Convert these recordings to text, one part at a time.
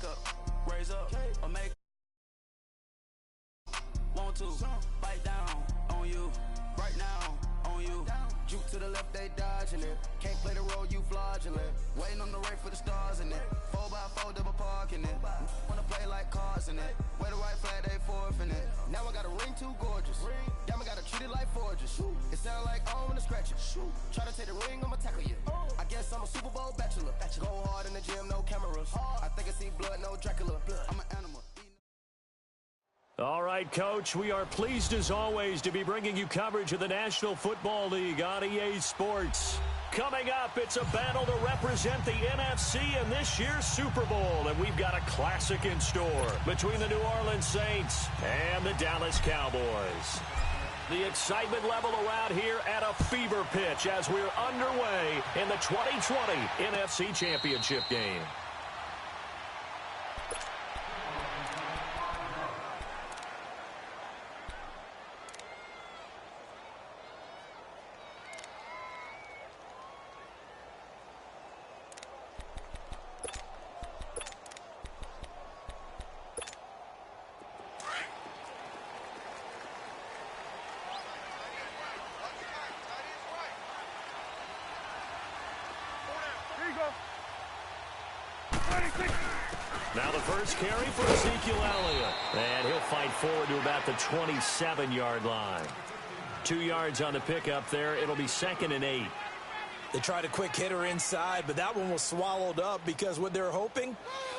up, raise up, or make want to bite down on you right now on you. Juke to the left, they dodging it. Can't play the role, you fraudulent. Waiting on the right for the stars in it. 4x4 double parking it. Wanna play like cars in it. Wear the white flag, they forfeiting it. Now I got a ring too gorgeous. Damn, I gotta treat it like forges. It sound like I wanna scratch it. Try to take the ring, I'ma tackle you. I guess I'm a Super Bowl bachelor. Go hard in the gym, no cameras. I think I see blood, no Dracula. I'm an animal. All right, Coach, we are pleased as always to be bringing you coverage of the National Football League on EA Sports. Coming up, it's a battle to represent the NFC in this year's Super Bowl, and we've got a classic in store between the New Orleans Saints and the Dallas Cowboys. The excitement level around here at a fever pitch as we're underway in the 2020 NFC Championship game. Now the first carry for Ezekiel Elliott. And he'll fight forward to about the 27-yard line. 2 yards on the pickup there. It'll be 2nd and 8. They tried a quick hitter inside, but that one was swallowed up because what they're hoping,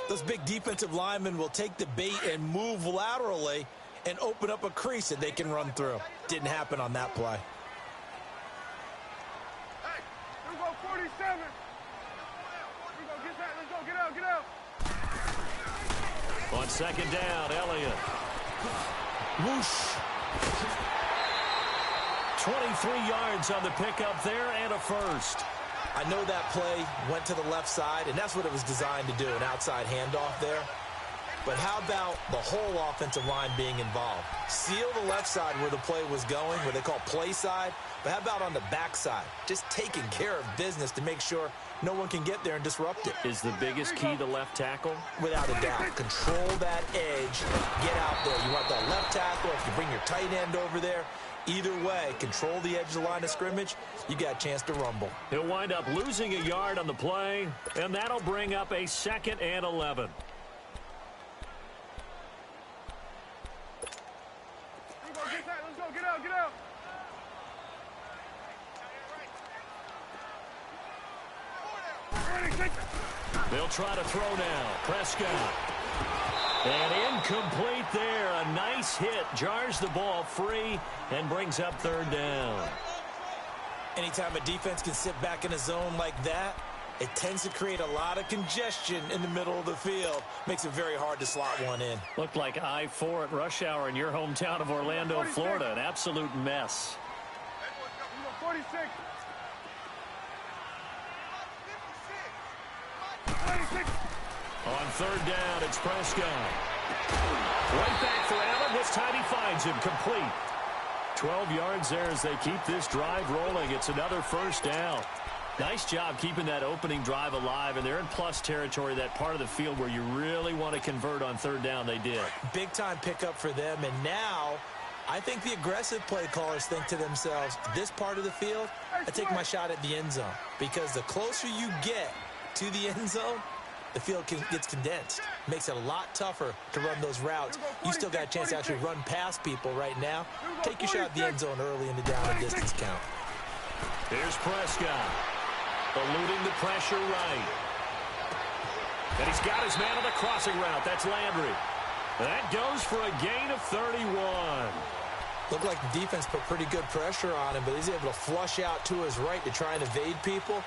those big defensive linemen will take the bait and move laterally and open up a crease that they can run through. Didn't happen on that play. Hey, here we go, 47. Here we go, get that, let's go, get out, get out. On 2nd down, Elliott. Whoosh. 23 yards on the pickup there and a first. I know that play went to the left side, and that's what it was designed to do, an outside handoff there. But how about the whole offensive line being involved? Seal the left side where the play was going, where they call play side. But how about on the back side? Just taking care of business to make sure no one can get there and disrupt it. Is the biggest key the left tackle? Without a doubt. Control that edge. Get out there. You want that left tackle. If you bring your tight end over there, either way, control the edge of the line of scrimmage, you got a chance to rumble. He'll wind up losing a yard on the play, and that'll bring up a 2nd and 11. Let's go, get out, get out. They'll try to throw now. Prescott. And incomplete there. A nice hit. Jars the ball free and brings up 3rd down. Anytime a defense can sit back in a zone like that, it tends to create a lot of congestion in the middle of the field. Makes it very hard to slot one in. Looked like I-4 at rush hour in your hometown of Orlando, Florida. An absolute mess. 46. 46. On 3rd down, it's Prescott. Right back for Allen. This time he finds him complete. 12 yards there as they keep this drive rolling. It's another first down. Nice job keeping that opening drive alive, and they're in plus territory, that part of the field where you really want to convert on 3rd down. They did. Big-time pickup for them, and now I think the aggressive play callers think to themselves, this part of the field, I take my shot at the end zone, because the closer you get to the end zone, the field gets condensed. Makes it a lot tougher to run those routes. You still got a chance to actually run past people right now. Take your shot at the end zone early in the down and distance count. Here's Prescott. Eluding the pressure right. And he's got his man on the crossing route. That's Landry. That goes for a gain of 31. Looked like the defense put pretty good pressure on him, but he's able to flush out to his right to try and evade people.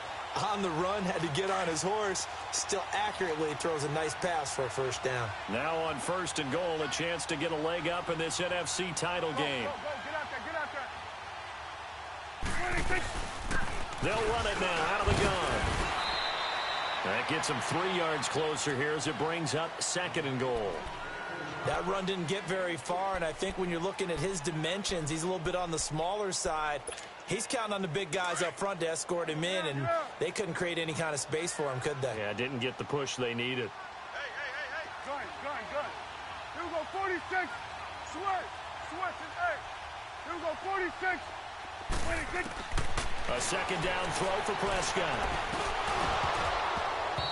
On the run, had to get on his horse. Still accurately throws a nice pass for a first down. Now on 1st and goal, a chance to get a leg up in this NFC title game. Go, get out there, get out there. 26. They'll run it now out of the gun. That gets them 3 yards closer here as it brings up 2nd and goal. That run didn't get very far, and I think when you're looking at his dimensions, he's a little bit on the smaller side. He's counting on the big guys up front to escort him in, and they couldn't create any kind of space for him, could they? Yeah, didn't get the push they needed. Hey. Gun. Here we go, 46. Switch and 8. Here we go, 46. Wait it, get. A second down throw for Prescott.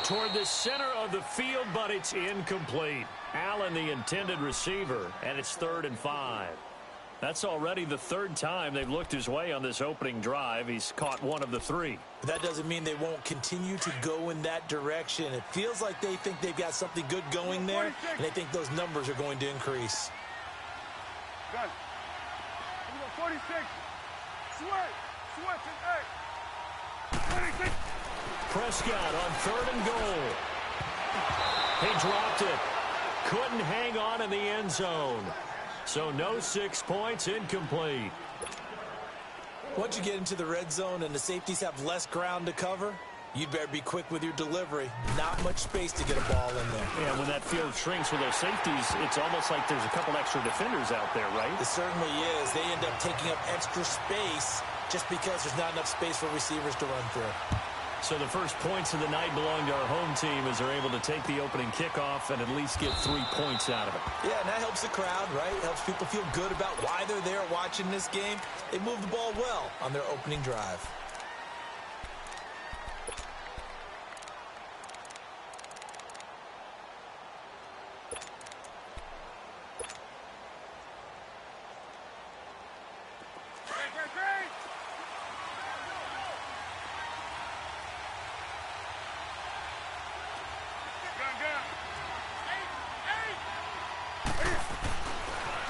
Toward the center of the field, but it's incomplete. Allen, the intended receiver, and it's 3rd and 5. That's already the 3rd time they've looked his way on this opening drive. He's caught one of the 3. That doesn't mean they won't continue to go in that direction. It feels like they think they've got something good going there, and they think those numbers are going to increase. Gun. Here we go, 46. Switch and 8. 26. Prescott on 3rd and goal. He dropped it. Couldn't hang on in the end zone. So no 6 points, incomplete. Once you get into the red zone and the safeties have less ground to cover, you'd better be quick with your delivery. Not much space to get a ball in there. Yeah, when that field shrinks with those safeties, it's almost like there's a couple extra defenders out there, right? It certainly is. They end up taking up extra space just because there's not enough space for receivers to run through. So the first points of the night belong to our home team as they're able to take the opening kickoff and at least get 3 points out of it. Yeah, and that helps the crowd, right? It helps people feel good about why they're there watching this game. They move the ball well on their opening drive.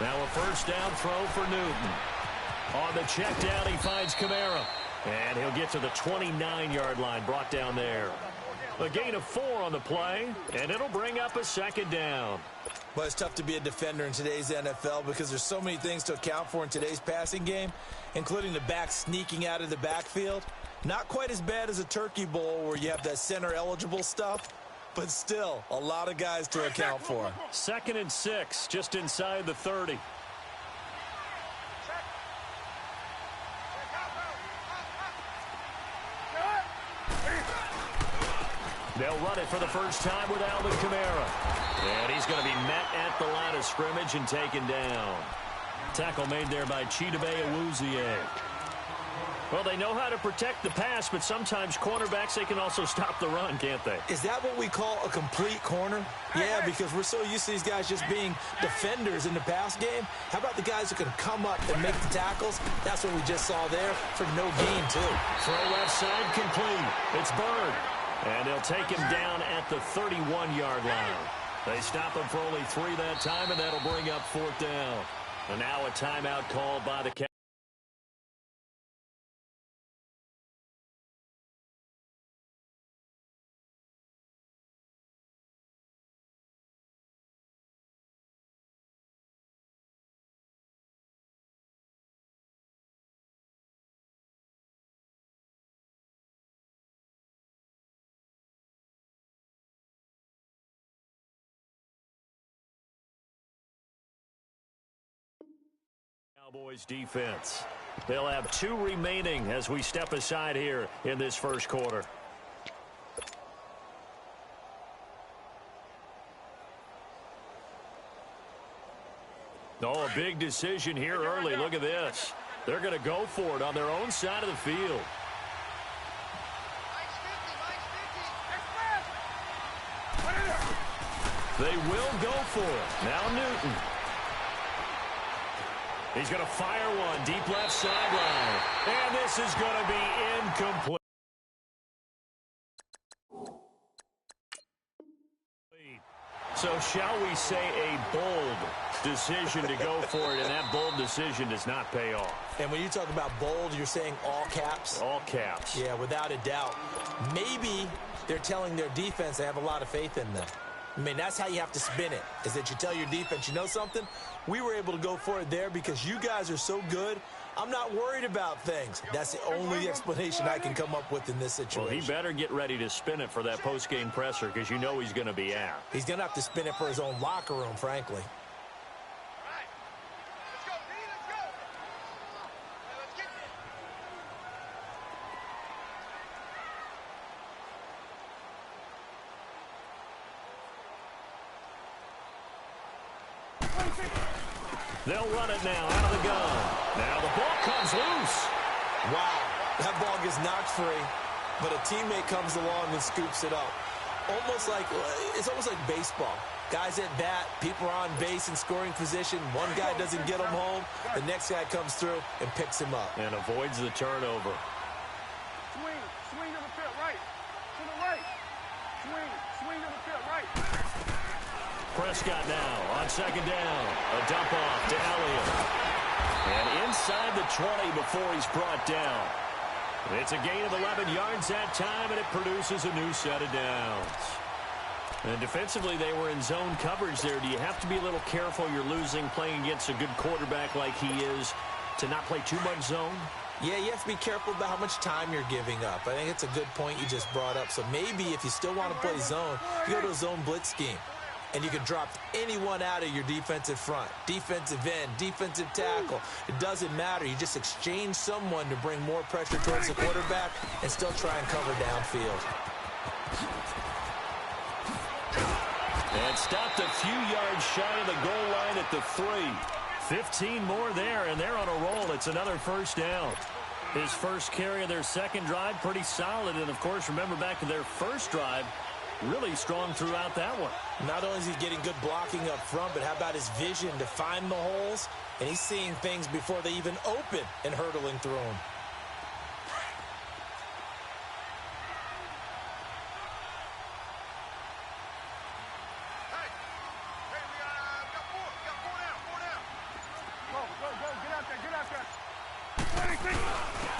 Now a first down throw for Newton. On the check down, he finds Kamara. And he'll get to the 29-yard line, brought down there. A gain of 4 on the play, and it'll bring up a 2nd down. But it's tough to be a defender in today's NFL because there's so many things to account for in today's passing game, including the back sneaking out of the backfield. Not quite as bad as a turkey bowl where you have that center-eligible stuff, but still a lot of guys to account for. 2nd and 6, just inside the 30. They'll run it for the first time with Alvin Kamara. And he's going to be met at the line of scrimmage and taken down. Tackle made there by Chidobe Awuzie. Well, they know how to protect the pass, but sometimes cornerbacks, they can also stop the run, can't they? Is that what we call a complete corner? Yeah, because we're so used to these guys just being defenders in the pass game. How about the guys who can come up and make the tackles? That's what we just saw there for no gain, too. Throw left side complete. It's Bird. And they'll take him down at the 31-yard line. They stop him for only 3 that time, and that'll bring up 4th down. And now a timeout called by the Cowboys. Cowboys defense. They'll have 2 remaining as we step aside here in this first quarter. Oh, a big decision here early. Look at this. They're going to go for it on their own side of the field. They will go for it. Now Newton. He's going to fire one deep left sideline. And this is going to be incomplete. So shall we say a bold decision to go for it, and that bold decision does not pay off. And when you talk about bold, you're saying all caps? All caps. Yeah, without a doubt. Maybe they're telling their defense they have a lot of faith in them. I mean, that's how you have to spin it, is that you tell your defense, you know something? We were able to go for it there because you guys are so good. I'm not worried about things. That's the only explanation I can come up with in this situation. Well, he better get ready to spin it for that post-game presser because you know he's going to be out. He's going to have to spin it for his own locker room, frankly. They'll run it now out of the gun. Now the ball comes loose. Wow, that ball gets knocked free, but a teammate comes along and scoops it up. It's almost like baseball. Guys at bat, people are on base in scoring position. One guy doesn't get him home. The next guy comes through and picks him up. And avoids the turnover. Swing to the field, right. To the right. Swing to the field, right. Prescott now on second down. A dump off to Elliott. And inside the 20 before he's brought down. It's a gain of 11 yards that time, and it produces a new set of downs. And defensively, they were in zone coverage there. Do you have to be a little careful? You're losing playing against a good quarterback like he is to not play too much zone? Yeah, you have to be careful about how much time you're giving up. I think it's a good point you just brought up. So maybe if you still want to play zone, you go to a zone blitz scheme. And you can drop anyone out of your defensive front, defensive end, defensive tackle. It doesn't matter. You just exchange someone to bring more pressure towards the quarterback and still try and cover downfield. And stopped a few yards shy of the goal line at the 3. 15 more there, and they're on a roll. It's another first down. His first carry of their second drive, pretty solid. And, of course, remember back to their first drive, really strong throughout that one. Not only is he getting good blocking up front, but how about his vision to find the holes? And he's seeing things before they even open and hurtling through them.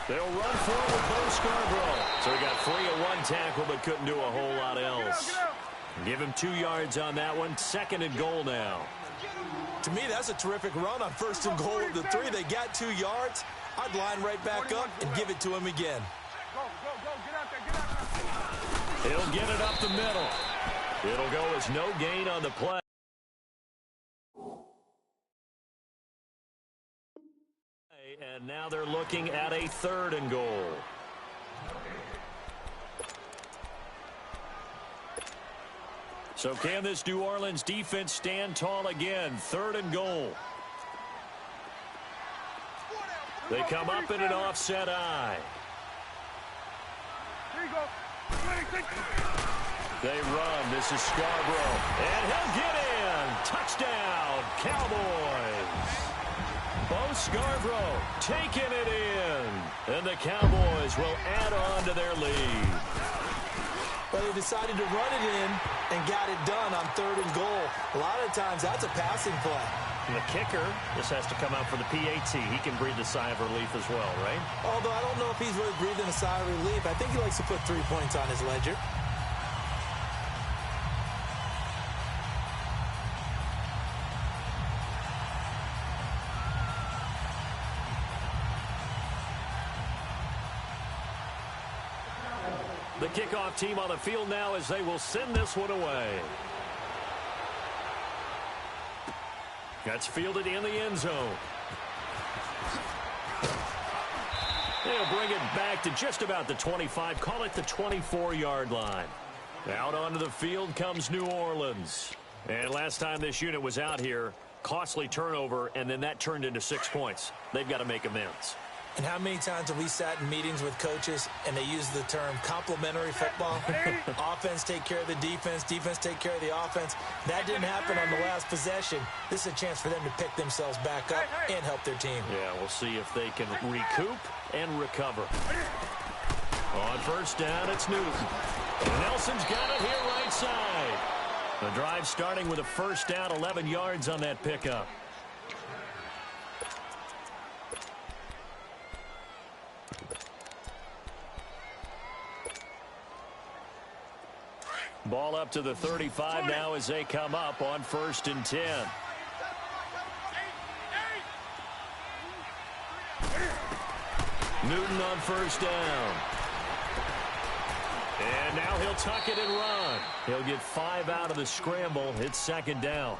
They'll run forward with Bo Scarborough. So he got free of one tackle but couldn't do a whole lot else. Give him 2 yards on that one. Second and goal now. To me, that's a terrific run on first and goal of the 3. They got 2 yards. I'd line right back up and give it to him again. He'll get it up the middle. It'll go as no gain on the play. And now they're looking at a third and goal. So can this New Orleans defense stand tall again? Third and goal. They come up in an offset eye. They run. This is Scarborough. And he'll get in. Touchdown, Cowboys. Bo Scarborough taking it in. And the Cowboys will add on to their lead. Well, they decided to run it in and got it done on third and goal. A lot of times, that's a passing play. And the kicker just has to come out for the PAT. He can breathe a sigh of relief as well, right? Although I don't know if he's really breathing a sigh of relief. I think he likes to put 3 points on his ledger. The kickoff team on the field now as they will send this one away. That's fielded in the end zone. They'll bring it back to just about the 25, call it the 24-yard line. Out onto the field comes New Orleans. And last time this unit was out here, costly turnover, and then that turned into 6 points. They've got to make amends. And how many times have we sat in meetings with coaches and they use the term complementary football? Offense take care of the defense, defense take care of the offense. That didn't happen on the last possession. This is a chance for them to pick themselves back up and help their team. Yeah, we'll see if they can recoup and recover. On first down, it's Newton. Nelson's got it here right side. The drive starting with a first down, 11 yards on that pickup. Ball up to the 35 now as they come up on first and 10. Newton on first down. And now he'll tuck it and run. He'll get 5 out of the scramble. It's second down.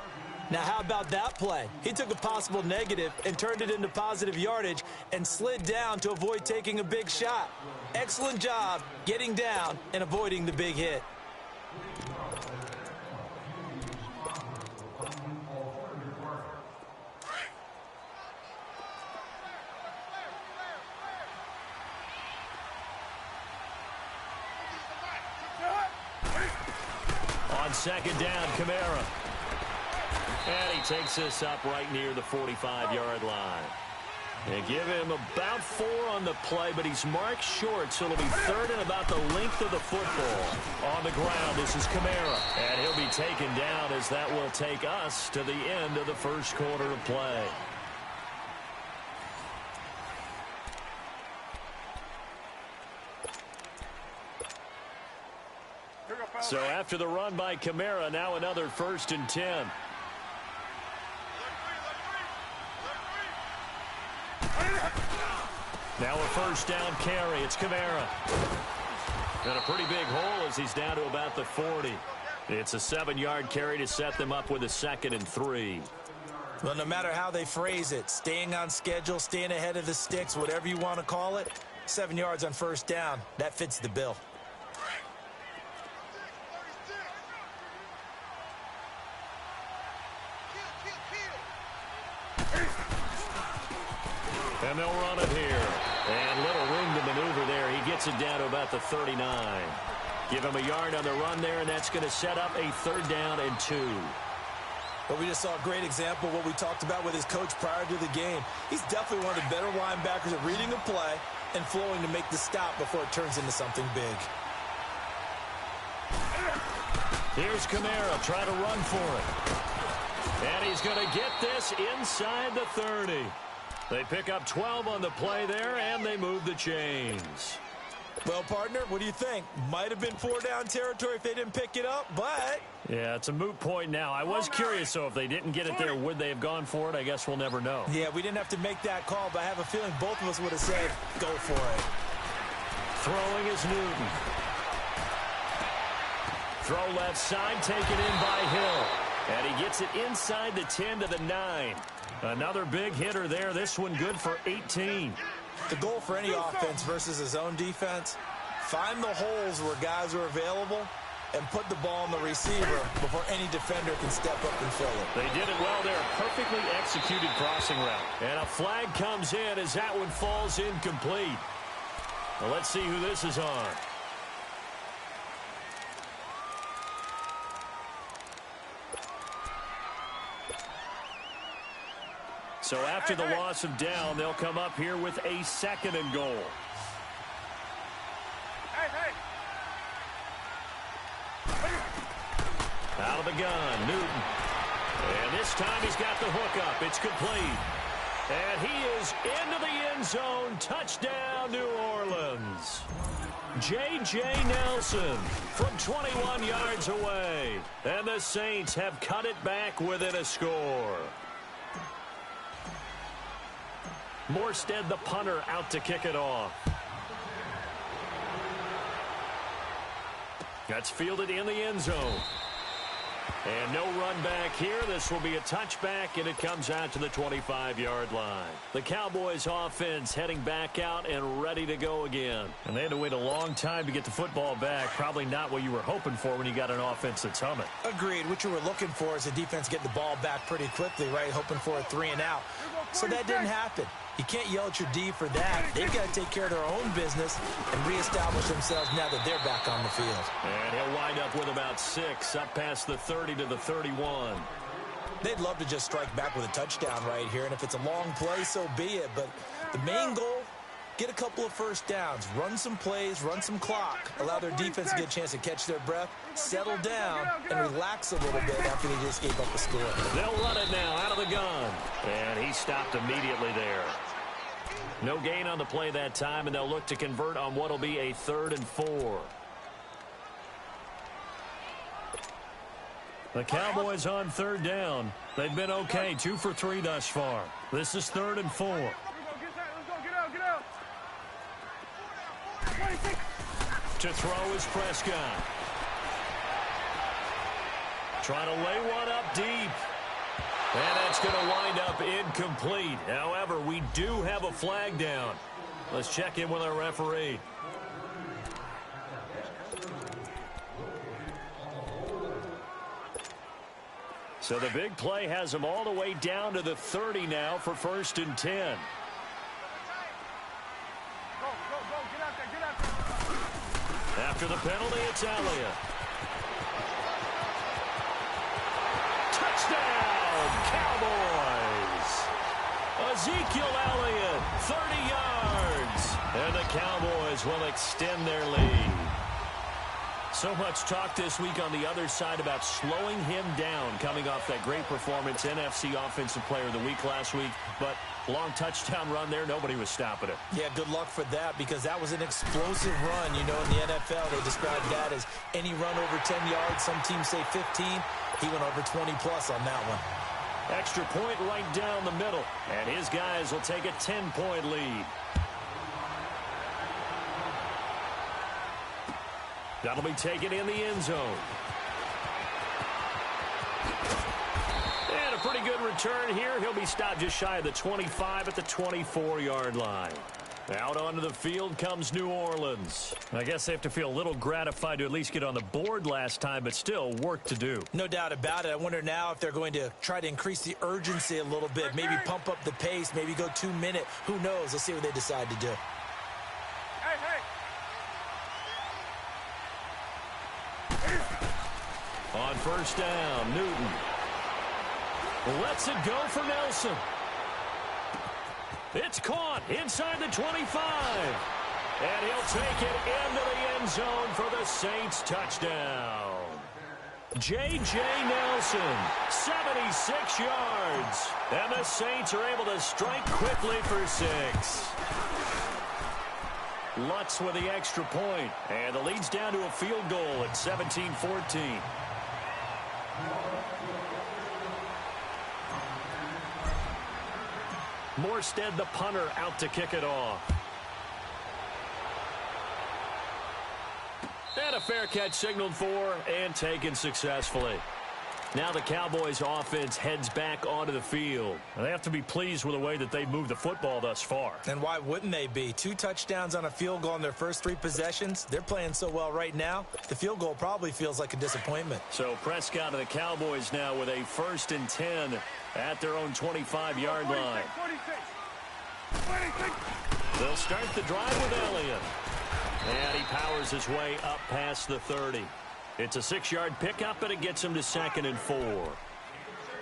Now, how about that play? He took a possible negative and turned it into positive yardage and slid down to avoid taking a big shot. Excellent job getting down and avoiding the big hit. On second down, Kamara. And he takes this up right near the 45-yard line. They give him about 4 on the play, but he's marked short, so it'll be third and about the length of the football. On the ground, this is Kamara. And he'll be taken down as that will take us to the end of the first quarter of play. So after the run by Kamara, now another 1st and 10. Now a first down carry. It's Kamara. And a pretty big hole as he's down to about the 40. It's a 7-yard carry to set them up with a 2nd and 3. Well, no matter how they phrase it, staying on schedule, staying ahead of the sticks, whatever you want to call it, 7 yards on first down, that fits the bill. And they'll run it here. And little room to maneuver there. He gets it down to about the 39. Give him a yard on the run there, and that's going to set up a 3rd down and 2. But we just saw a great example of what we talked about with his coach prior to the game. He's definitely one of the better linebackers at reading a play and flowing to make the stop before it turns into something big. Here's Kamara trying to run for it. And he's going to get this inside the 30. They pick up 12 on the play there, and they move the chains. Well, partner, what do you think? Might have been 4-down territory if they didn't pick it up, but... Yeah, it's a moot point now. I was curious, so if they didn't get it there, would they have gone for it? I guess we'll never know. Yeah, we didn't have to make that call, but I have a feeling both of us would have said, go for it. Throwing is Newton. Throw left side, taken in by Hill. And he gets it inside the 10 to the 9. Another big hitter there. This one good for 18. The goal for any offense versus his own defense, find the holes where guys are available and put the ball on the receiver before any defender can step up and fill it. They did it well there. Perfectly executed crossing route. And a flag comes in as that one falls incomplete. Well, let's see who this is on. So after the loss of down, they'll come up here with a 2nd and goal. Out of the gun, Newton. And this time he's got the hook up. It's complete. And he is into the end zone. Touchdown, New Orleans. J.J. Nelson from 21 yards away. And the Saints have cut it back within a score. Morstead, the punter, out to kick it off. That's fielded in the end zone. And no run back here. This will be a touchback, and it comes out to the 25-yard line. The Cowboys offense heading back out and ready to go again. And they had to wait a long time to get the football back. Probably not what you were hoping for when you got an offense that's humming. Agreed. What you were looking for is the defense getting the ball back pretty quickly, right? Hoping for a 3 and out. So that didn't happen. You can't yell at your D for that. They've got to take care of their own business and reestablish themselves now that they're back on the field. And he'll wind up with about 6, up past the 30 to the 31. They'd love to just strike back with a touchdown right here, and if it's a long play, so be it. But the main goal, get a couple of first downs, run some plays, run some clock, allow their defense to get a chance to catch their breath, settle down, and relax a little bit after they just gave up a score. They'll run it now out of the gun. And he stopped immediately there. No gain on the play that time, and they'll look to convert on what will be a 3rd and 4. The Cowboys on 3rd down. They've been okay, 2 for 3 thus far. This is 3rd and 4. Let's go, get out. To throw is Prescott. Trying to lay one up deep. And that's going to wind up incomplete. However, we do have a flag down. Let's check in with our referee. So the big play has them all the way down to the 30 now for 1st and 10. Go, get out there. After the penalty, it's Elliott. Ezekiel Elliott, 30 yards. And the Cowboys will extend their lead. So much talk this week on the other side about slowing him down, coming off that great performance, NFC Offensive Player of the Week last week. But long touchdown run there, nobody was stopping it. Yeah, good luck for that, because that was an explosive run. You know, in the NFL, they describe that as any run over 10 yards. Some teams say 15. He went over 20-plus on that one. Extra point right down the middle, and his guys will take a 10-point lead. That'll be taken in the end zone. And a pretty good return here. He'll be stopped just shy of the 25 at the 24-yard line. Out onto the field comes New Orleans. I guess they have to feel a little gratified to at least get on the board last time, but still work to do. No doubt about it. I wonder now if they're going to try to increase the urgency a little bit, maybe pump up the pace, maybe go 2-minute. Who knows? Let's see what they decide to do. On first down, Newton lets it go for Nelson. It's caught inside the 25. And he'll take it into the end zone for the Saints touchdown. J.J. Nelson, 76 yards. And the Saints are able to strike quickly for 6. Lutz with the extra point. And the lead's down to a field goal at 17-14. Morstead, the punter, out to kick it off. And a fair catch signaled for and taken successfully. Now the Cowboys offense heads back onto the field. They have to be pleased with the way that they've moved the football thus far. And why wouldn't they be? 2 touchdowns on a field goal in their first 3 possessions. They're playing so well right now, the field goal probably feels like a disappointment. So Prescott and the Cowboys now with a 1st and 10 at their own 25-yard line. They'll start the drive with Elliott. And he powers his way up past the 30. It's a 6-yard pickup, and it gets him to 2nd and 4.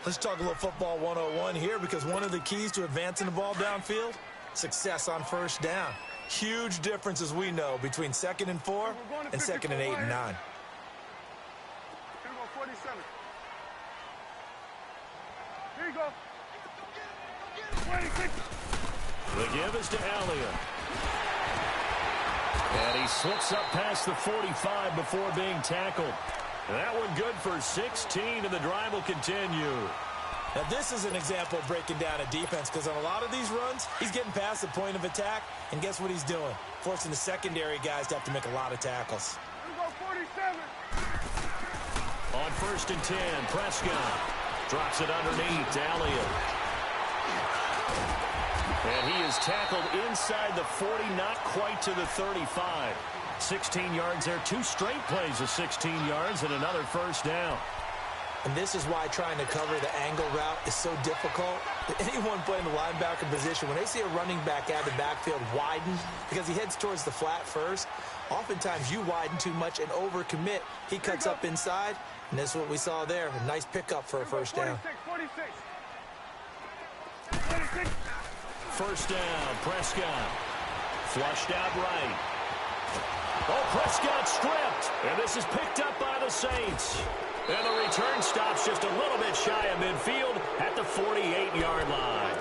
Let's talk a little football 101 here, because one of the keys to advancing the ball downfield, success on first down. Huge difference, as we know, between 2nd and 4 and 2nd and 8 and 9. Here we go, 47. Here you go. 26. The give is to Elliott. And he slips up past the 45 before being tackled. That one good for 16, and the drive will continue. Now, this is an example of breaking down a defense, because on a lot of these runs, he's getting past the point of attack, and guess what he's doing? Forcing the secondary guys to have to make a lot of tackles. Here we go, 47. On 1st and 10, Prescott drops it underneath to Elliott. And he is tackled inside the 40, not quite to the 35. 16 yards there, 2 straight plays of 16 yards and another first down. And this is why trying to cover the angle route is so difficult. Anyone playing the linebacker position, when they see a running back out of the backfield widen, because he heads towards the flat first, oftentimes you widen too much and overcommit. He cuts up inside, and that's what we saw there. A nice pickup for a first down. 46. First down, Prescott. Flushed out right. Oh, Prescott stripped. And this is picked up by the Saints. And the return stops just a little bit shy of midfield at the 48-yard line.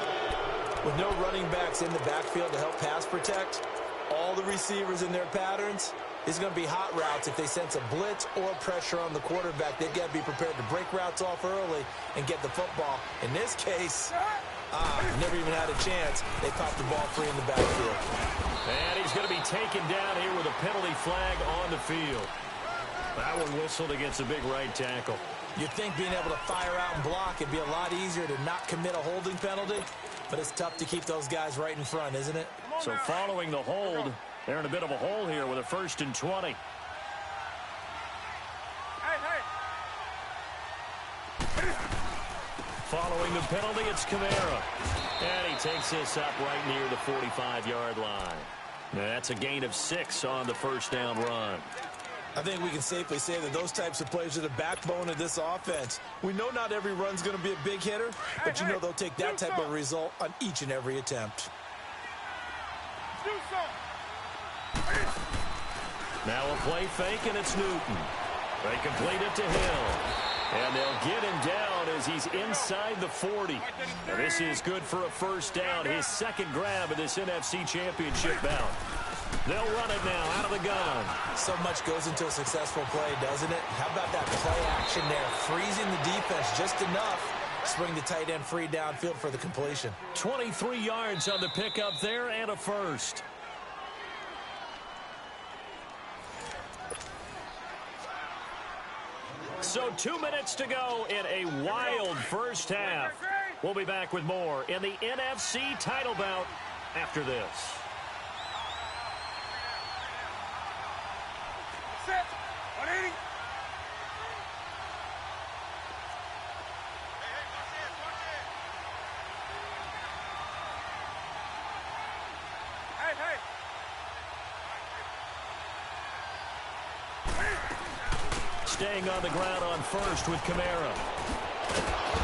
With no running backs in the backfield to help pass protect, all the receivers in their patterns, it's going to be hot routes. If they sense a blitz or pressure on the quarterback, they've got to be prepared to break routes off early and get the football. In this case, never even had a chance. They popped the ball free in the backfield. And he's going to be taken down here with a penalty flag on the field. That one whistled against a big right tackle. You'd think being able to fire out and block, it'd be a lot easier to not commit a holding penalty, but it's tough to keep those guys right in front, isn't it? So following the hold, they're in a bit of a hole here with a 1st and 20. Following the penalty, it's Kamara. And he takes this up right near the 45-yard line. Now, that's a gain of 6 on the first down run. I think we can safely say that those types of players are the backbone of this offense. We know not every run's going to be a big hitter, but you know they'll take that type of result on each and every attempt. Now a play fake, and it's Newton. They complete it to Hill. And they'll get him down as he's inside the 40. And this is good for a first down, his second grab of this NFC Championship bout. They'll run it now out of the gun. So much goes into a successful play, doesn't it? How about that play action there? Freezing the defense just enough. Swing the tight end free downfield for the completion. 23 yards on the pickup there and a first. So 2 minutes to go in a wild first half. We'll be back with more in the NFC title bout after this. Set. 180. Staying on the ground on first with Kamara.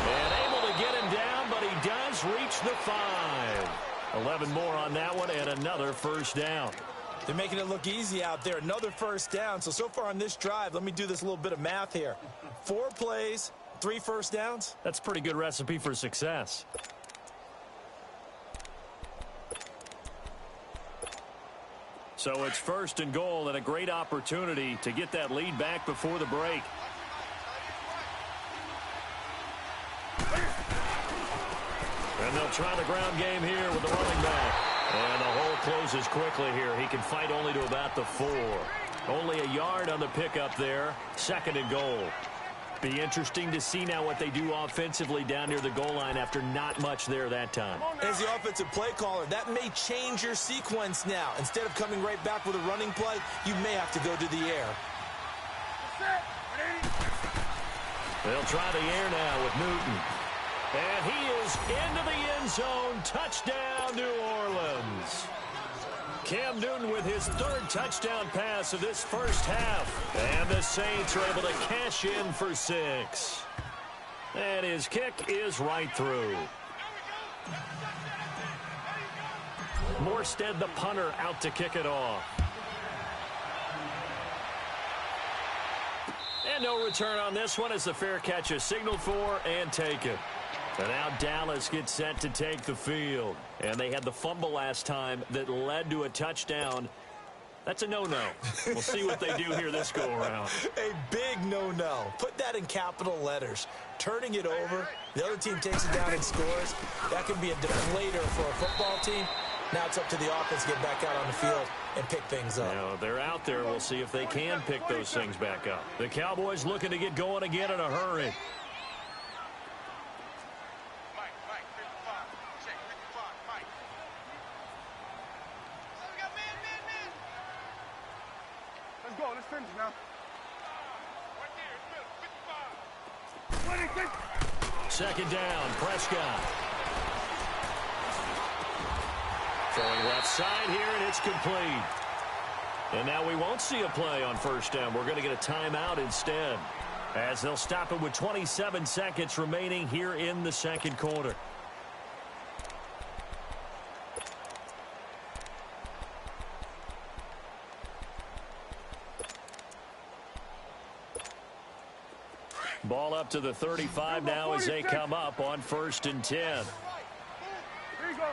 And able to get him down, but he does reach the 5. 11 more on that one and another first down. They're making it look easy out there. Another first down. So far on this drive, let me do this little bit of math here. 4 plays, 3 first downs. That's a pretty good recipe for success. So it's first and goal and a great opportunity to get that lead back before the break. And they'll try the ground game here with the running back. And the hole closes quickly here. He can fight only to about the 4. Only a yard on the pickup there. Second and goal. Be interesting to see now what they do offensively down near the goal line after not much there that time. As the offensive play caller, that may change your sequence now. Instead of coming right back with a running play, you may have to go to the air. They'll try the air now with Newton. And he is into the end zone. Touchdown, New Orleans. Cam Newton with his 3rd touchdown pass of this first half. And the Saints are able to cash in for 6. And his kick is right through. Morstead, the punter, out to kick it off. And no return on this one as the fair catch is signaled for and taken. And now Dallas gets set to take the field. And they had the fumble last time that led to a touchdown. That's a no-no. We'll see what they do here this go-around. A big no-no. Put that in capital letters. Turning it over, the other team takes it down and scores. That can be a deflator for a football team. Now it's up to the offense to get back out on the field and pick things up. You know, they're out there. We'll see if they can pick those things back up. The Cowboys looking to get going again in a hurry. Let's go. Let's finish now. Second down, Prescott. Throwing left side here, and it's complete. And now we won't see a play on first down. We're going to get a timeout instead, as they'll stop it with 27 seconds remaining here in the second quarter. Ball up to the 35 now as they come up on 1st and 10. Here you go.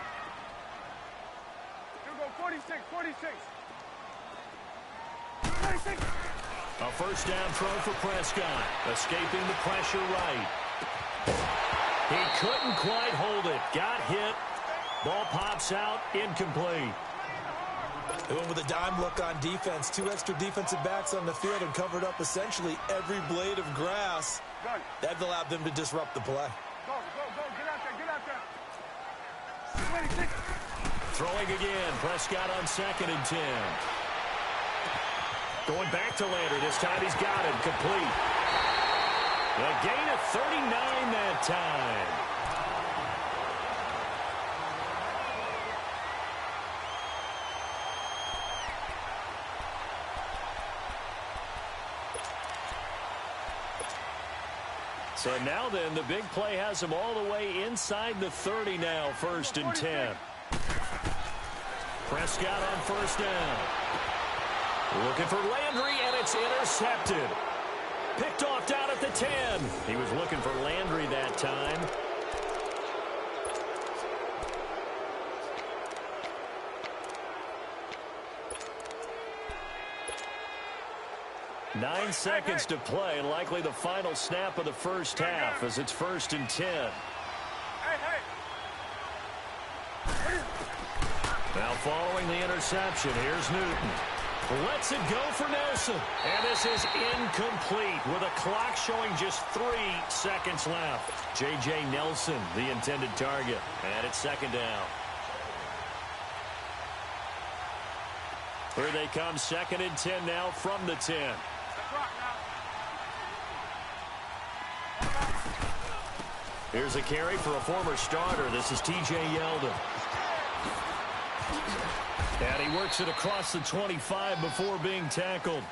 Here we go. 46, 46. 46. A first down throw for Prescott. Escaping the pressure right. He couldn't quite hold it. Got hit. Ball pops out. Incomplete. They went with a dime look on defense. 2 extra defensive backs on the field and covered up essentially every blade of grass. That allowed them to disrupt the play. Go, go, go. Get out there. Get out there. 26. Throwing again. Prescott on 2nd and 10. Going back to Lander. This time he's got him. Complete. A gain of 39 that time. So now then, the big play has him all the way inside the 30 now, 1st and 10. Prescott on 1st down. Looking for Landry, and it's intercepted. Picked off down at the 10. He was looking for Landry that time. Nine seconds to play, likely the final snap of the first half as it's 1st and 10. Now following the interception, here's Newton. Lets it go for Nelson. And this is incomplete with a clock showing just 3 seconds left. J.J. Nelson, the intended target. And it's 2nd down. Here they come, 2nd and 10 now from the 10. Here's a carry for a former starter. This is T.J. Yeldon. And he works it across the 25 before being tackled.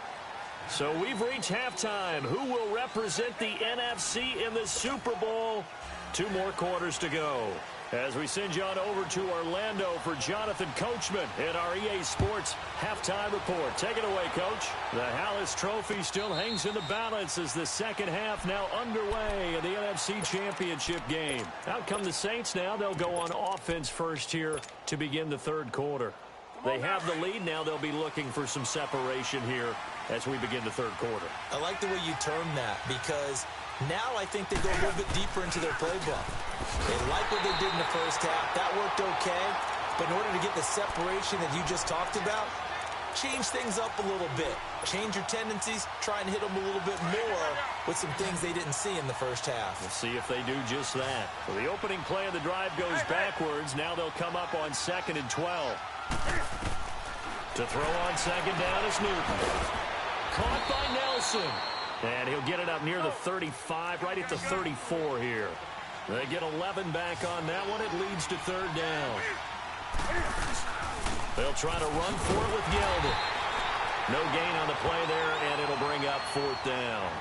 So we've reached halftime. Who will represent the NFC in the Super Bowl? 2 more quarters to go. As we send you on over to Orlando for Jonathan Coachman at our EA Sports Halftime Report. Take it away, Coach. The Hallis Trophy still hangs in the balance as the second half now underway in the NFC Championship game. Out come the Saints now. They'll go on offense first here to begin the 3rd quarter. They have the lead. Now they'll be looking for some separation here as we begin the 3rd quarter. I like the way you term that because now I think they go a little bit deeper into their playbook. They like what they did in the first half. That worked okay. But in order to get the separation that you just talked about, change things up a little bit. Change your tendencies. Try and hit them a little bit more with some things they didn't see in the first half. We'll see if they do just that. Well, the opening play of the drive goes backwards. Now they'll come up on 2nd and 12. To throw on 2nd down is Newton. Caught by Nelson. And he'll get it up near the 35, right at the 34 here. They get 11 back on that one. It leads to 3rd down. They'll try to run for it with Yeldon. No gain on the play there, and it'll bring up 4th down.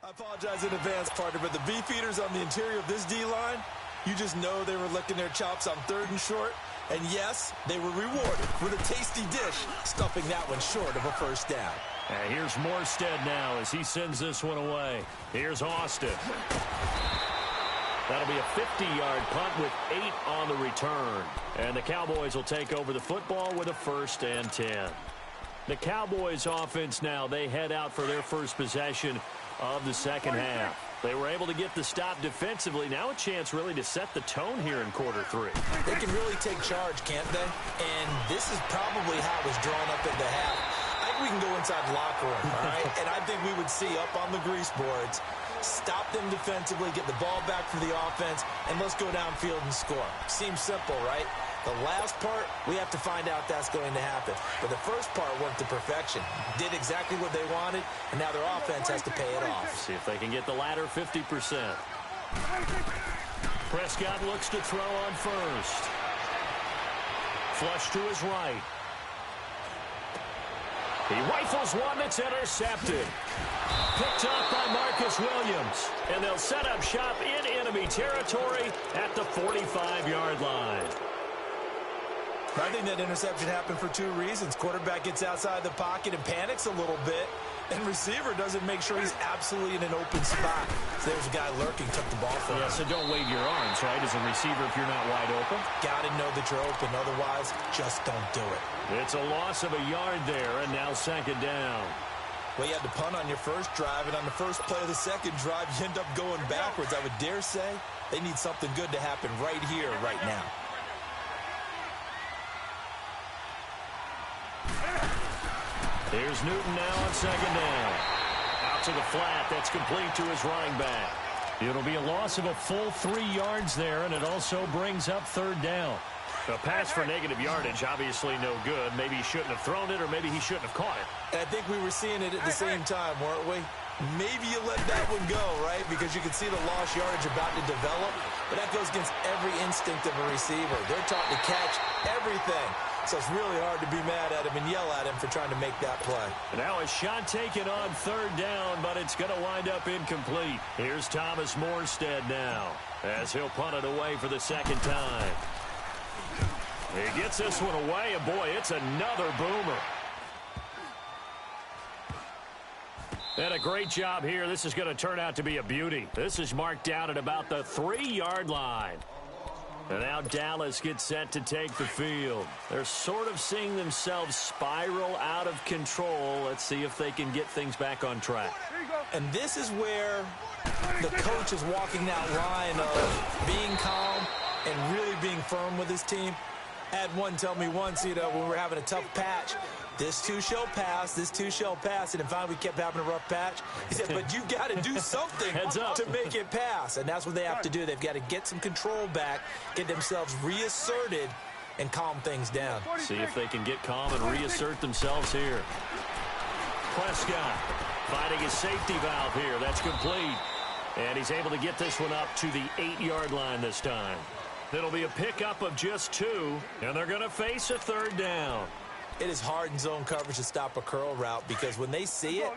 I apologize in advance, partner, but the beefeaters on the interior of this D-line, you just know they were licking their chops on 3rd and short. And yes, they were rewarded with a tasty dish, stuffing that one short of a 1st down. And here's Morstead now as he sends this one away. Here's Austin. That'll be a 50-yard punt with 8 on the return. And the Cowboys will take over the football with a 1st and 10. The Cowboys offense now, they head out for their first possession of the second half. They were able to get the stop defensively. Now a chance really to set the tone here in quarter 3. They can really take charge, can't they? And this is probably how it was drawn up at the half. I think we can go inside the locker room, all right? And I think we would see up on the grease boards, stop them defensively, get the ball back for the offense, and let's go downfield and score. Seems simple, right? The last part, we have to find out that's going to happen. But the first part worked to perfection. Did exactly what they wanted, and now their offense has to pay it off. See if they can get the latter 50%. Prescott looks to throw on 1st. Flush to his right. He rifles one that's intercepted. Picked up by Marcus Williams. And they'll set up shop in enemy territory at the 45-yard line. I think that interception happened for 2 reasons. Quarterback gets outside the pocket and panics a little bit, and receiver doesn't make sure he's absolutely in an open spot. So there's a guy lurking, took the ball from him. Yeah, so don't wave your arms, right, as a receiver if you're not wide open. Got to know that you're open. Otherwise, just don't do it. It's a loss of a yard there, and now 2nd down. Well, you had to punt on your first drive, and on the first play of the second drive, you end up going backwards. I would dare say they need something good to happen right here, right now. Here's Newton now on 2nd down. Out to the flat. That's complete to his running back. It'll be a loss of a full 3 yards there, and it also brings up 3rd down. A pass for negative yardage, obviously no good. Maybe he shouldn't have thrown it, or maybe he shouldn't have caught it. And I think we were seeing it at the same time, weren't we? Maybe you let that one go, right? Because you can see the lost yardage about to develop. But that goes against every instinct of a receiver. They're taught to catch everything. So it's really hard to be mad at him and yell at him for trying to make that play. Now a shot taken on third down, but it's going to wind up incomplete. Here's Thomas Morstead now, as he'll punt it away for the second time. He gets this one away, and boy, it's another boomer. And a great job here. This is going to turn out to be a beauty. This is marked down at about the 3-yard line. And now Dallas gets set to take the field. They're sort of seeing themselves spiral out of control. Let's see if they can get things back on track. And this is where the coach is walking that line of being calm and really being firm with his team. I had one tell me once, when we were having a tough patch, this too shall pass, this too shall pass. And finally, we kept having a rough patch. He said, but you got to do something to make it pass. And that's what they have to do. They've got to get some control back, get themselves reasserted, and calm things down. See if they can get calm and reassert themselves here. Prescott finding his safety valve here. That's complete. And he's able to get this one up to the 8-yard line this time. It'll be a pickup of just 2, and they're going to face a third down. It is hard in zone coverage to stop a curl route because when they see it,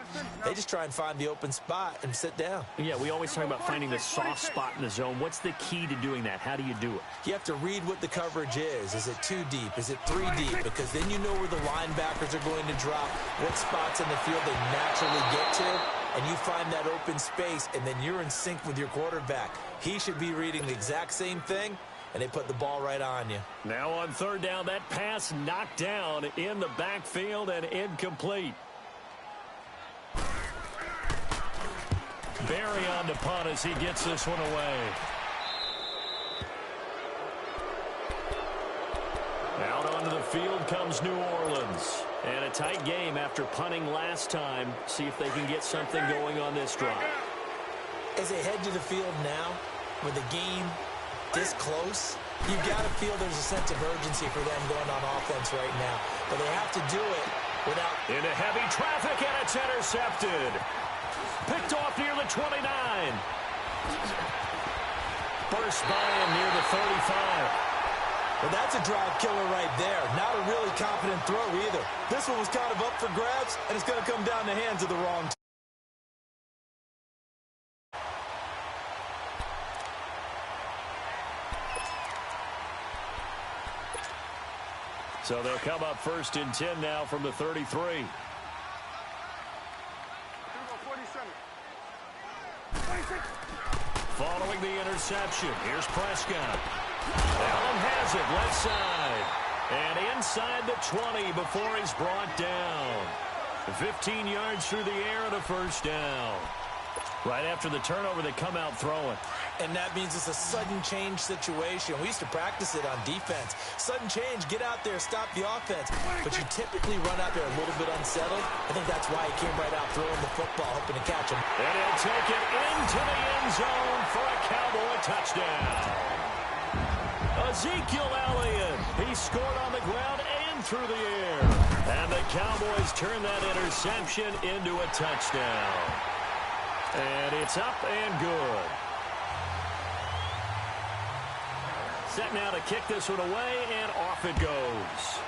they just try and find the open spot and sit down. Yeah, we always talk about finding the soft spot in the zone. What's the key to doing that? How do you do it? You have to read what the coverage is. Is it 2 deep? Is it 3 deep? Because then you know where the linebackers are going to drop, what spots in the field they naturally get to, and you find that open space, and then you're in sync with your quarterback. He should be reading the exact same thing, and they put the ball right on you. Now on third down, that pass knocked down in the backfield and incomplete. Barry on the punt as he gets this one away. Out onto the field comes New Orleans. And a tight game after punting last time. See if they can get something going on this drive. As they head to the field now, with the game this close, you got to feel there's a sense of urgency for them going on offense right now. But they have to do it without... Into heavy traffic, and it's intercepted. Picked off near the 29. Burst by him near the 35. Well, that's a drive killer right there. Not a really confident throw either. This one was kind of up for grabs, and it's going to come down the hands of the wrong team. So they'll come up 1st and 10 now from the 33. Following the interception, here's Prescott. Allen has it left side. And inside the 20 before he's brought down. 15 yards through the air and a first down. Right after the turnover, they come out throwing. And that means it's a sudden change situation. We used to practice it on defense. Sudden change, get out there, stop the offense. But you typically run out there a little bit unsettled. I think that's why he came right out throwing the football, hoping to catch him. And he'll take it into the end zone for a Cowboy touchdown. Ezekiel Elliott, he scored on the ground and through the air. And the Cowboys turn that interception into a touchdown. And it's up and good. Set now to kick this one away, and off it goes.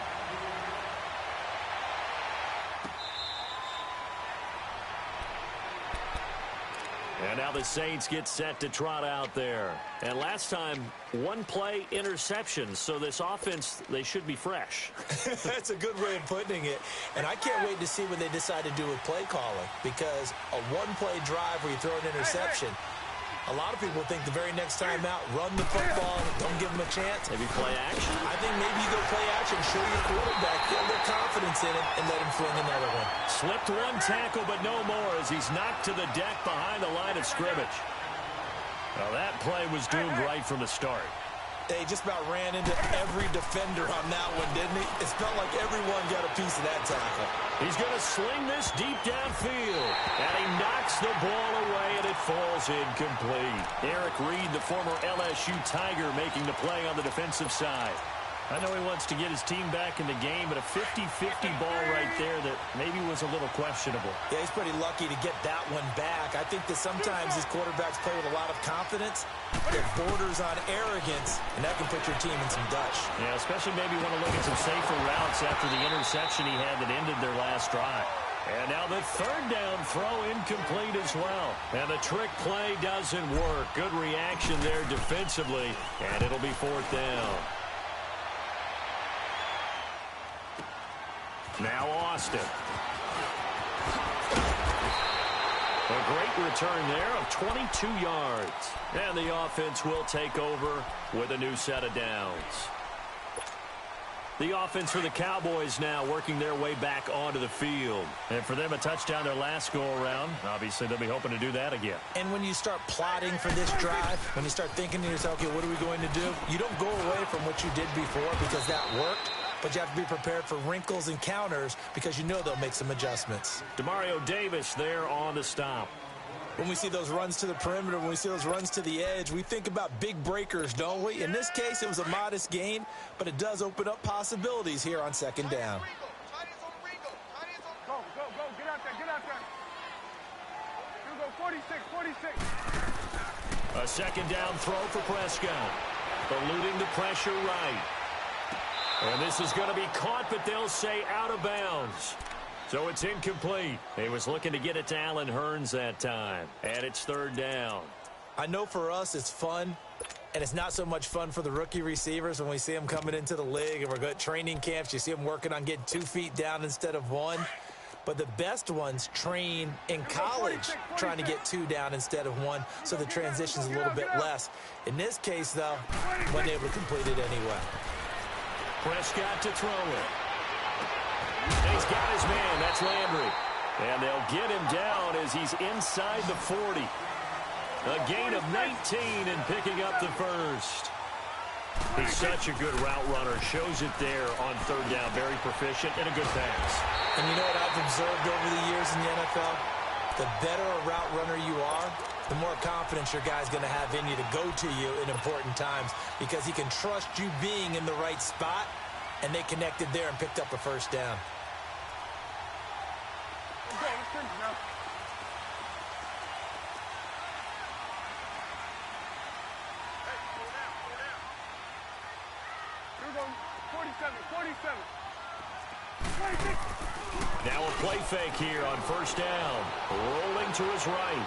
And now the Saints get set to trot out there. And last time, 1-play interception. So this offense, they should be fresh. That's a good way of putting it. And I can't wait to see what they decide to do with play calling. Because a 1-play drive where you throw an interception, a lot of people think the very next time out, run the football, don't give them a chance. Maybe play action? I think maybe you go play action, show your quarterback, build their confidence in it, and let him fling another one. Slipped one tackle, but no more as he's knocked to the deck behind the line of scrimmage. Well, that play was doomed right from the start. They just about ran into every defender on that one, didn't he? It felt like everyone got a piece of that tackle. He's going to sling this deep downfield. And he knocks the ball away, and it falls incomplete. Eric Reed, the former LSU Tiger, making the play on the defensive side. I know he wants to get his team back in the game, but a 50-50 ball right there that maybe was a little questionable. Yeah, he's pretty lucky to get that one back. I think that sometimes these quarterbacks play with a lot of confidence. It borders on arrogance, and that can put your team in some dutch. Yeah, especially maybe want to look at some safer routes after the interception he had that ended their last drive. And now the third down throw incomplete as well. And the trick play doesn't work. Good reaction there defensively, and it'll be fourth down. Now Austin. A great return there of 22 yards. And the offense will take over with a new set of downs. The offense for the Cowboys now working their way back onto the field. And for them, a touchdown their last go-around. Obviously, they'll be hoping to do that again. And when you start plotting for this drive, when you start thinking to yourself, okay, what are we going to do? You don't go away from what you did before because that worked. But you have to be prepared for wrinkles and counters because you know they'll make some adjustments. Demario Davis there on the stop. When we see those runs to the perimeter, when we see those runs to the edge, we think about big breakers, don't we? In this case, it was a modest gain, but it does open up possibilities here on second down. Go, get out there. You go 46. A second down throw for Prescott. Eluding the pressure right. And this is going to be caught, but they'll say out of bounds. So it's incomplete. He was looking to get it to Allen Hurns that time. And it's third down. I know for us it's fun, and it's not so much fun for the rookie receivers when we see them coming into the league and we're going to training camps. You see them working on getting 2 feet down instead of 1. But the best ones train in college trying to get 2 down instead of 1, so the transition's a little bit less. In this case, though, wasn't able to complete it anyway. Prescott to throw it. And he's got his man. That's Landry. And they'll get him down as he's inside the 40. A gain of 19 and picking up the first. He's such a good route runner. Shows it there on third down. Very proficient and a good pass. And you know what I've observed over the years in the NFL? The better a route runner you are, the more confidence your guy's going to have in you to go to you in important times because he can trust you being in the right spot, and they connected there and picked up a first down. Here we go, 47. Now a play fake here on first down. Rolling to his right.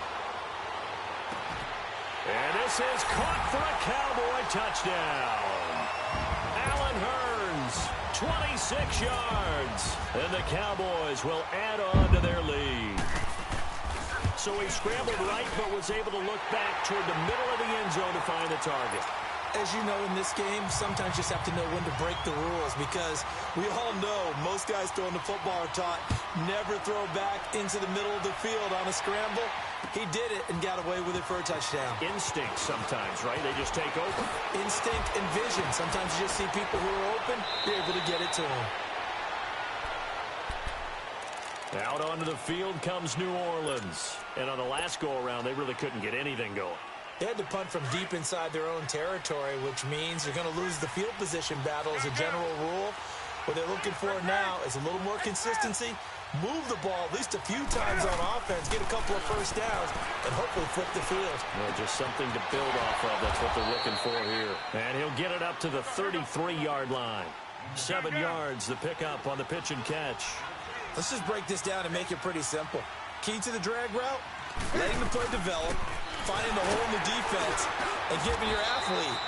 And this is caught for a Cowboy touchdown. Allen Hurns, 26 yards. And the Cowboys will add on to their lead. So he scrambled right, but was able to look back toward the middle of the end zone to find the target. As you know, in this game, sometimes you just have to know when to break the rules because we all know most guys throwing the football are taught never throw back into the middle of the field on a scramble. He did it and got away with it for a touchdown. Instinct sometimes, right? They just take over. Instinct and vision. Sometimes you just see people who are open, you're able to get it to them. Out onto the field comes New Orleans. And on the last go-around, they really couldn't get anything going. They had to punt from deep inside their own territory, which means you're going to lose the field position battle as a general rule. What they're looking for now is a little more consistency, move the ball at least a few times on offense, get a couple of first downs, and hopefully flip the field. Well, just something to build off of. That's what they're looking for here. And he'll get it up to the 33-yard line. 7 yards, the pickup on the pitch and catch. Let's just break this down and make it pretty simple. Key to the drag route, letting the play develop, finding the hole in the defense, and giving your athlete,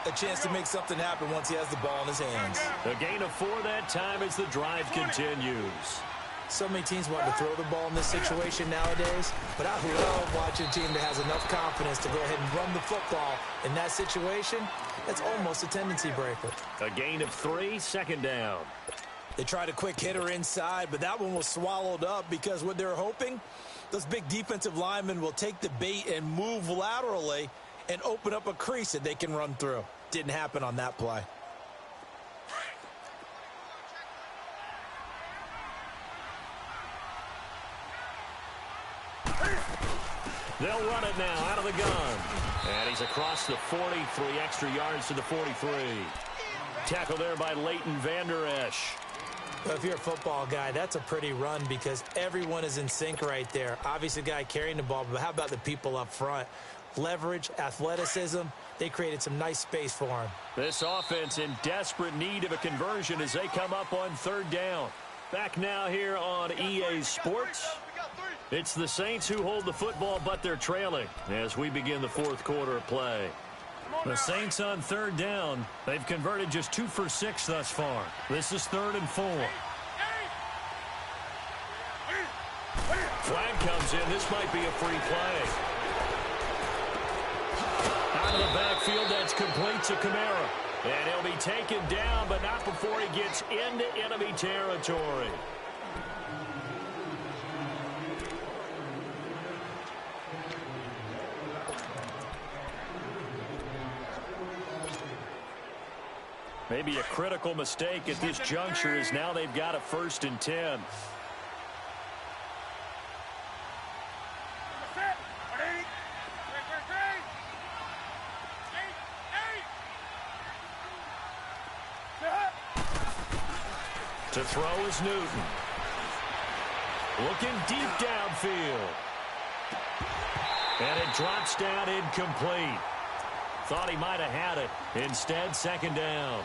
a chance to make something happen once he has the ball in his hands. A gain of 4 that time as the drive continues. So many teams want to throw the ball in this situation nowadays, but I love watching a team that has enough confidence to go ahead and run the football in that situation. That's almost a tendency breaker. A gain of 3, second down. They tried a quick hitter inside, but that one was swallowed up because what they're hoping, those big defensive linemen will take the bait and move laterally and open up a crease that they can run through. Didn't happen on that play. They'll run it now out of the gun. And he's across the 40, 3 extra yards to the 43. Tackle there by Leighton Vander Esch. Well, if you're a football guy, that's a pretty run because everyone is in sync right there. Obviously, the guy carrying the ball, but how about the people up front? Leverage, athleticism, they created some nice space for him. This offense in desperate need of a conversion as they come up on third down. Back now here on EA Sports. It's the Saints who hold the football, but they're trailing as we begin the fourth quarter of play. The Saints on third down. They've converted just 2 for 6 thus far. This is 3rd and 4. Flag comes in. This might be a free play. Out of the backfield, that's complete to Kamara. And he'll be taken down, but not before he gets into enemy territory. Maybe a critical mistake at this juncture is now they've got a 1st and 10. To throw is Newton. Looking deep downfield. And it drops down incomplete. Thought he might have had it. Instead, 2nd down.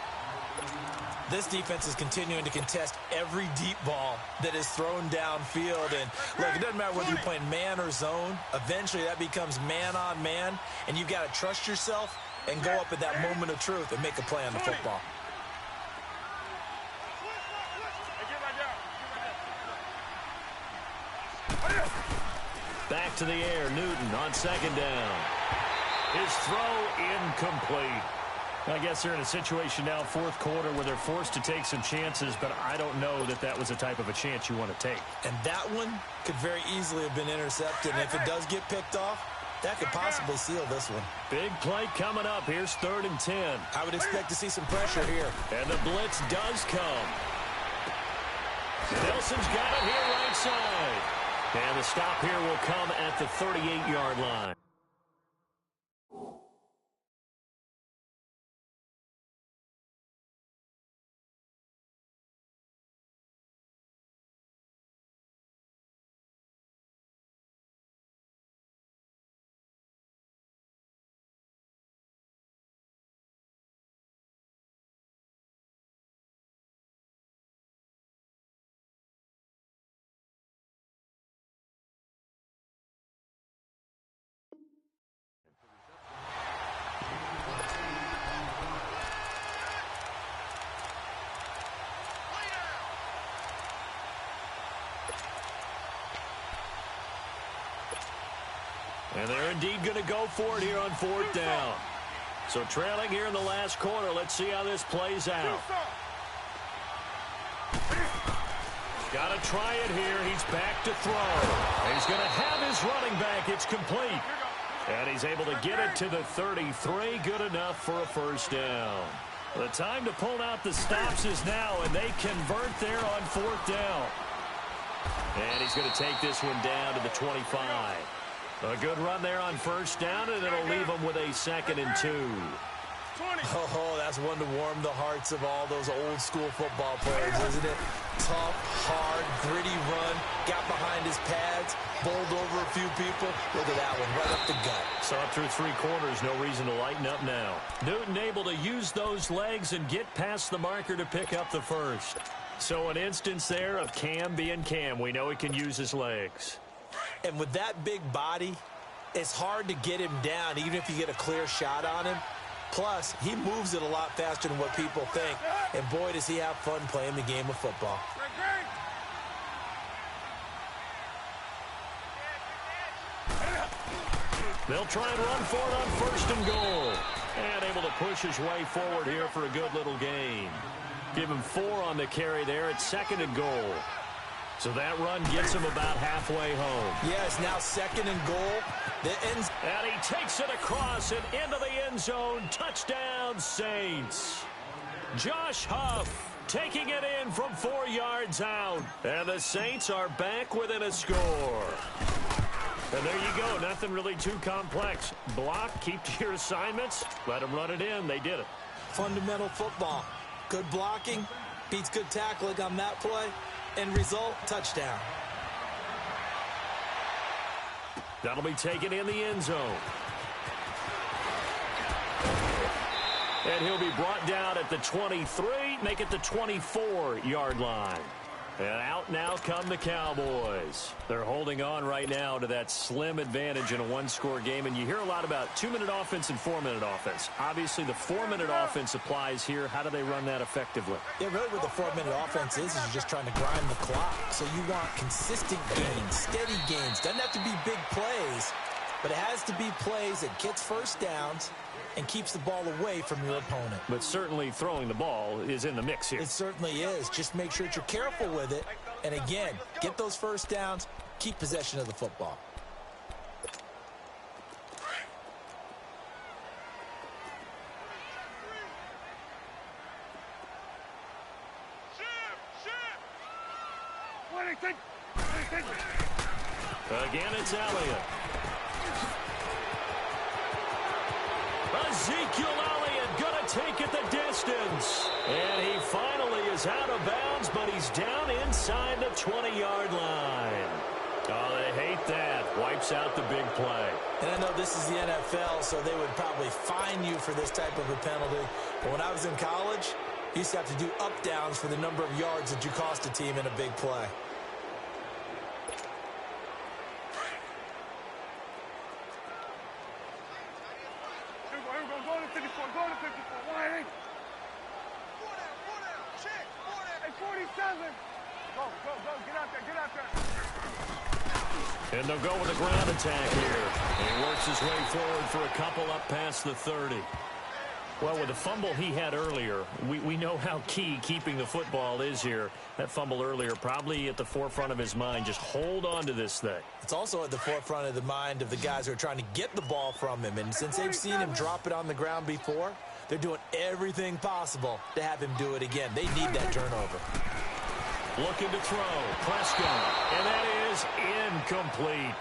This defense is continuing to contest every deep ball that is thrown downfield. And look, it doesn't matter whether you're playing man or zone. Eventually, that becomes man on man. And you've got to trust yourself and go up at that moment of truth and make a play on the football. Back to the air, Newton on 2nd down. His throw incomplete. I guess they're in a situation now, 4th quarter, where they're forced to take some chances, but I don't know that that was the type of a chance you want to take. And that one could very easily have been intercepted. And if it does get picked off, that could possibly seal this one. Big play coming up. Here's 3rd and 10. I would expect to see some pressure here. And the blitz does come. Nelson's got it here right side. And the stop here will come at the 38-yard line. And they're indeed going to go for it here on 4th down. So trailing here in the last quarter. Let's see how this plays out. Got to try it here. He's back to throw. And he's going to have his running back. It's complete. And he's able to get it to the 33. Good enough for a 1st down. The time to pull out the stops is now, and they convert there on 4th down. And he's going to take this one down to the 25. A good run there on 1st down, and it'll leave them with a 2nd and 2. Oh, that's one to warm the hearts of all those old school football players, isn't it? Tough, hard, gritty run, got behind his pads, bowled over a few people. Look at that one, right up the gut. So up through 3 quarters, no reason to lighten up now. Newton able to use those legs and get past the marker to pick up the 1st. So an instance there of Cam being Cam. We know he can use his legs. And with that big body, it's hard to get him down, even if you get a clear shot on him. Plus, he moves it a lot faster than what people think. And boy, does he have fun playing the game of football. They'll try and run for it on 1st and goal. And able to push his way forward here for a good little gain. Give him 4 on the carry there at 2nd and goal. So that run gets him about halfway home. Yes, now 2nd and goal. And he takes it across and into the end zone. Touchdown, Saints. Josh Huff taking it in from 4 yards out. And the Saints are back within a score. And there you go. Nothing really too complex. Block, keep to your assignments. Let them run it in. They did it. Fundamental football. Good blocking, beats good tackling on that play. End result, touchdown. That'll be taken in the end zone. And he'll be brought down at the 23, make it the 24-yard line. And out now come the Cowboys. They're holding on right now to that slim advantage in a one-score game. And you hear a lot about 2-minute offense and 4-minute offense. Obviously, the 4-minute offense applies here. How do they run that effectively? Yeah, really what the 4-minute offense is you're just trying to grind the clock. So you want consistent gains, steady gains. Doesn't have to be big plays, but it has to be plays that gets first downs and keeps the ball away from your opponent. But certainly throwing the ball is in the mix here. It certainly is. Just make sure that you're careful with it. And again, get those first downs, keep possession of the football. Again, it's Elliott. Ezekiel Elliott going to take it the distance. And he finally is out of bounds, but he's down inside the 20-yard line. Oh, they hate that. Wipes out the big play. And I know this is the NFL, so they would probably fine you for this type of a penalty. But when I was in college, you used to have to do up-downs for the number of yards that you cost a team in a big play. And they'll go with a ground attack here. And he works his way forward for a couple up past the 30. Well, with the fumble he had earlier, we know how key keeping the football is here. That fumble earlier probably at the forefront of his mind. Just hold on to this thing. It's also at the forefront of the mind of the guys who are trying to get the ball from him. And since they've seen him drop it on the ground before, they're doing everything possible to have him do it again. They need that turnover. Looking to throw. Prescott. And that is incomplete.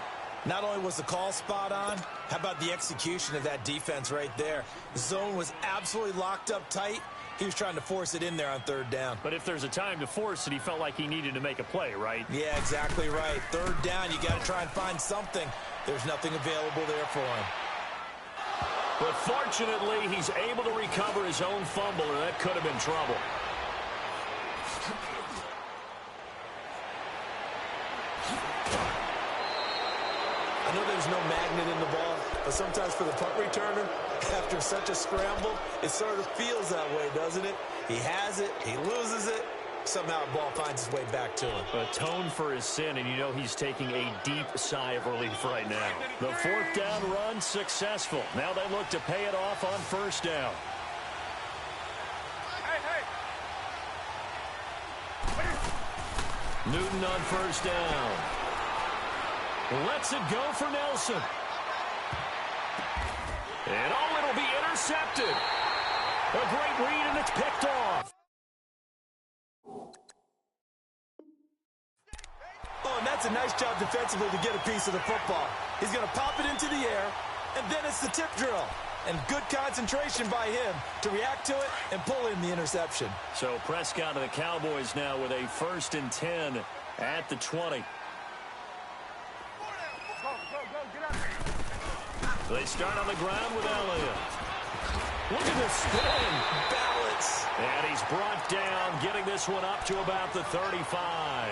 Not only was the call spot on, how about the execution of that defense right there? The zone was absolutely locked up tight. He was trying to force it in there on third down. But if there's a time to force it, he felt like he needed to make a play, right? Yeah, exactly right. Third down, you got to try and find something. There's nothing available there for him. But fortunately, he's able to recover his own fumble, or that could have been trouble. I know there's no magnet in the ball, but sometimes for the punt returner, after such a scramble, it sort of feels that way, doesn't it? He has it, he loses it, somehow the ball finds its way back to him. Atone for his sin, and you know he's taking a deep sigh of relief right now. The fourth down run successful. Now they look to pay it off on first down. Newton on first down. Lets it go for Nelson. And it'll be intercepted. A great read, and it's picked off. Oh, and that's a nice job defensively to get a piece of the football. He's going to pop it into the air, and then it's the tip drill. And good concentration by him to react to it and pull in the interception. So Prescott and the Cowboys now with a 1st and 10 at the 20. They start on the ground with Elliott. Look at the spin. Balance. And he's brought down, getting this one up to about the 35.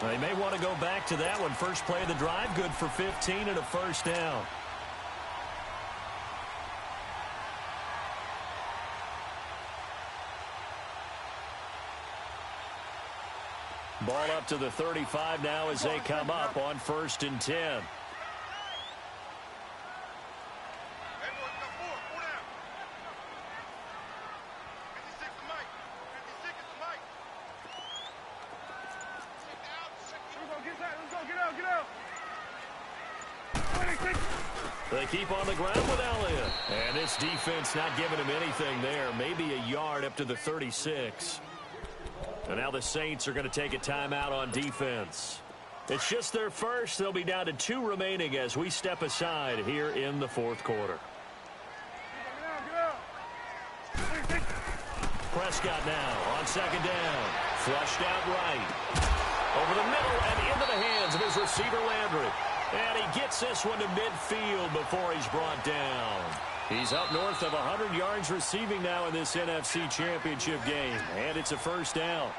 They may want to go back to that one. First play of the drive, good for 15 and a first down. Ball up to the 35 now as they come up on 1st and 10. They keep on the ground with Elliott. And this defense not giving him anything there. Maybe a yard up to the 36. And now the Saints are going to take a timeout on defense. It's just their first. They'll be down to 2 remaining as we step aside here in the 4th quarter. Prescott now on second down. Flushed out right. Over the middle and into the hands of his receiver, Landry. And he gets this one to midfield before he's brought down. He's up north of 100 yards receiving now in this NFC Championship game. And it's a first down.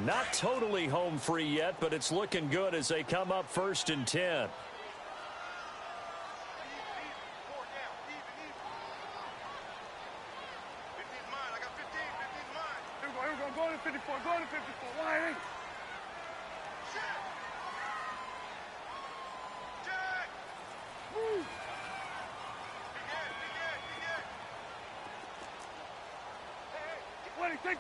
Not totally home free yet, but it's looking good as they come up 1st and 10. Go to 54, go to 54, why ain't? Jack! Woo! Hey, take.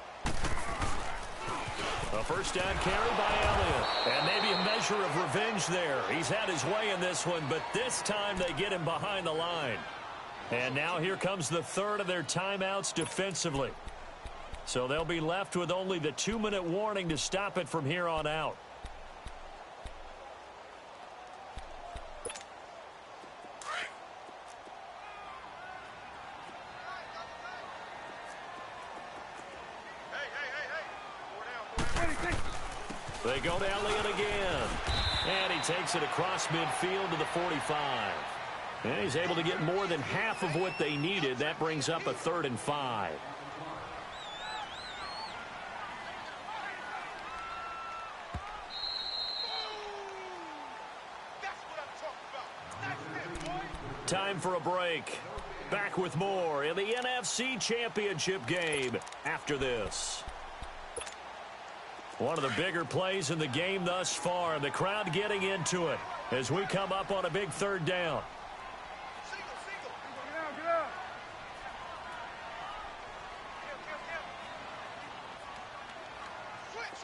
A first down carry by Elliott. And maybe a measure of revenge there. He's had his way in this one, but this time they get him behind the line. And now here comes the third of their timeouts defensively. So they'll be left with only the 2-minute warning to stop it from here on out. They go to Elliott again. And he takes it across midfield to the 45. And he's able to get more than half of what they needed. That brings up a 3rd and 5. Time for a break. Back with more in the NFC Championship game after this. One of the bigger plays in the game thus far. The crowd getting into it as we come up on a big 3rd down. Get out. Switch.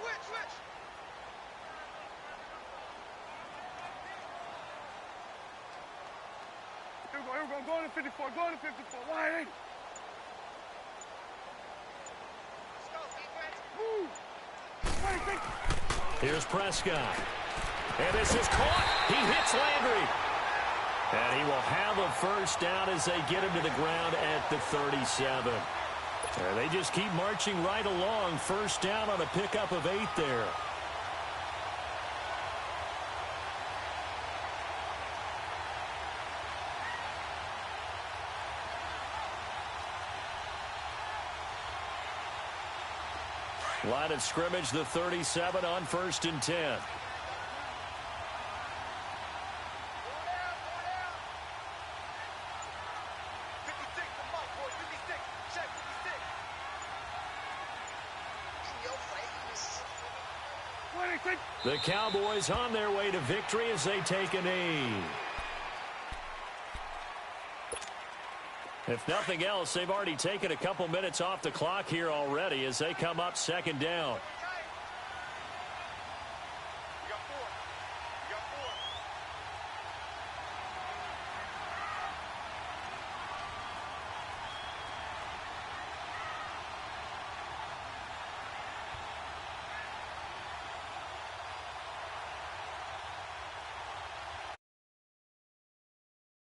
Here we go. Go to 54. Why ain't? Woo! Here's Prescott. And this is caught. He hits Landry. And he will have a first down as they get him to the ground at the 37. And they just keep marching right along. First down on a pickup of 8 there. Line of scrimmage, the 37 on 1st and 10. The Cowboys on their way to victory as they take a knee. If nothing else, they've already taken a couple minutes off the clock here already as they come up 2nd down.